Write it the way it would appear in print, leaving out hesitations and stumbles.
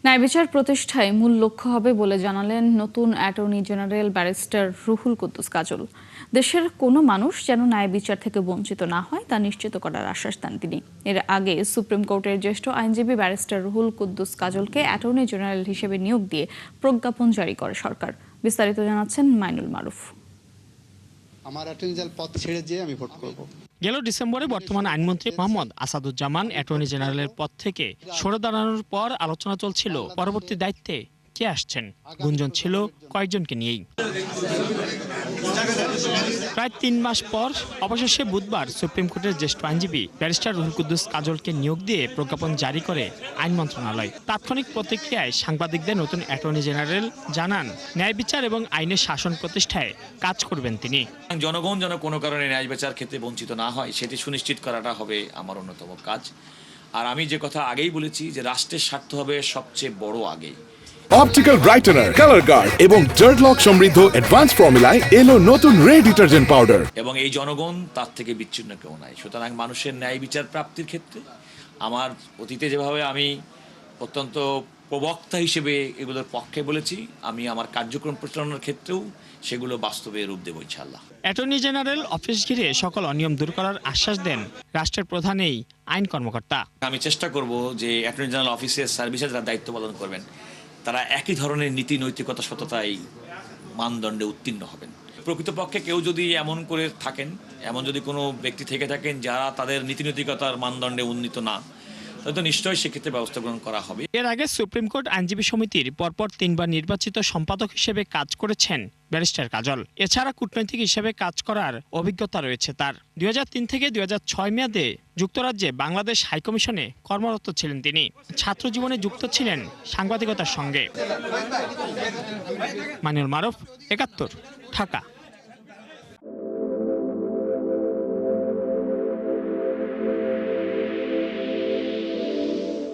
ন্যায় বিচার প্রতিষ্ঠায় মূল লক্ষ্য হবে বলে জানালেন নতুন attorney general barrister Ruhul Quddus Kajal. দেশের কোনো মানুষ যেন ন্যায় বিচার থেকে বঞ্চিত না হয় তা নিশ্চিত করার আশ্বাস দেন তিনি। এর আগে সুপ্রিম কোর্টের জ্যেষ্ঠ আইনজীবী ব্যারিস্টার রুহুল কুদ্দুস কাজলকে অ্যাটর্নি জেনারেল হিসেবে নিয়োগ দিয়ে প্রজ্ঞাপন জারি করে সরকার। বিস্তারিত জানাচ্ছেন মাইনুল মারুফ। আমার অ্যাটর্নি জেনারেল পদ ছেড়ে দিয়ে আমি ভোট করব। গেল ডিসেম্বরে বর্তমান আইনমন্ত্রী মোহাম্মদ আসাদুজ্জামান অ্যাটর্নি জেনারেলের পদ থেকে সরে দাঁড়ানোর পর আলোচনা চলছিল পরবর্তী দায়িত্বে কে আসছেন। গুঞ্জন ছিল কয়েকজনকে নিয়েই। প্রায় ৩ মাস পর অবশেষে বুধবার সুপ্রিম কোর্টের জ্যেষ্ঠ আইনজীবী ব্যারিস্টার রুহুল কুদ্দুস কাজলকে নিয়োগ দিয়ে প্রজ্ঞাপন জারি করে আইন মন্ত্রণালয়। তাৎক্ষণিক প্রতিক্রিয়ায় সাংবাদিকদের নতুন অ্যাটর্নি জেনারেল জানান, ন্যায় বিচার এবং আইনের শাসন প্রতিষ্ঠায় কাজ করবেন তিনি। জনগণ যেন কোনো কারণে ন্যায় বিচার ক্ষেত্রে বঞ্চিত না হয় সেটি সুনিশ্চিত করাটা হবে আমার অন্যতম কাজ। আর আমি যে কথা আগেই বলেছি যে রাষ্ট্রের স্বার্থ হবে সবচেয়ে বড় আগে। অপটিক্যাল ব্রাইটেনার, কালার গার্ড এবং ডার্ট লক সমৃদ্ধ অ্যাডভান্স ফর্মুলায় এলো নতুন রে ডিটারজেন্ট পাউডার। এবং এই জনগণ তার থেকে বিচ্ছিন্ন কেউ নাই। সুতরাং মানুষের ন্যায় বিচার প্রাপ্তির ক্ষেত্রে আমার অতীতে যেভাবে আমি অত্যন্ত প্রবক্তা হিসেবে এগুলোর পক্ষে বলেছি, আমি আমার কার্যক্রম পরিচালনার ক্ষেত্রেও সেগুলো বাস্তবে রূপ দেব ইনশাআল্লাহ। অ্যাটর্নি জেনারেল অফিস ঘিরে সকল অনিয়ম দূর করার আশ্বাস দেন রাষ্ট্রের প্রধানই আইন কর্মকর্তা। আমি চেষ্টা করব যে অ্যাটর্নি জেনারেল অফিসের সার্ভিসে যারা দায়িত্ব পালন করবেন তারা একই ধরনের নীতি নৈতিকতা সততাই মানদণ্ডে উত্তীর্ণ হবেন। প্রকৃতপক্ষে কেউ যদি এমন করে থাকেন, এমন যদি কোনো ব্যক্তি থেকে থাকেন যারা তাদের নীতি নৈতিকতার মানদণ্ডে উন্নীত না, তাহলে তো নিশ্চয়ই সেক্ষেত্রে ব্যবস্থা গ্রহণ করা হবে। এর আগে সুপ্রিম কোর্ট আইনজীবী সমিতির পরপর 3 বার নির্বাচিত সম্পাদক হিসেবে কাজ করেছেন ব্যারিস্টার কাজল। এছাড়া কূটনৈতিক হিসেবে কাজ করার অভিজ্ঞতা রয়েছে তার। 2003 থেকে 2006 মেয়াদে যুক্তরাজ্যে বাংলাদেশ হাইকমিশনে কর্মরত ছিলেন তিনি। ছাত্র জীবনে যুক্ত ছিলেন সাংবাদিকতার সঙ্গে। মাইনুল মারুফ, 71, ঢাকা।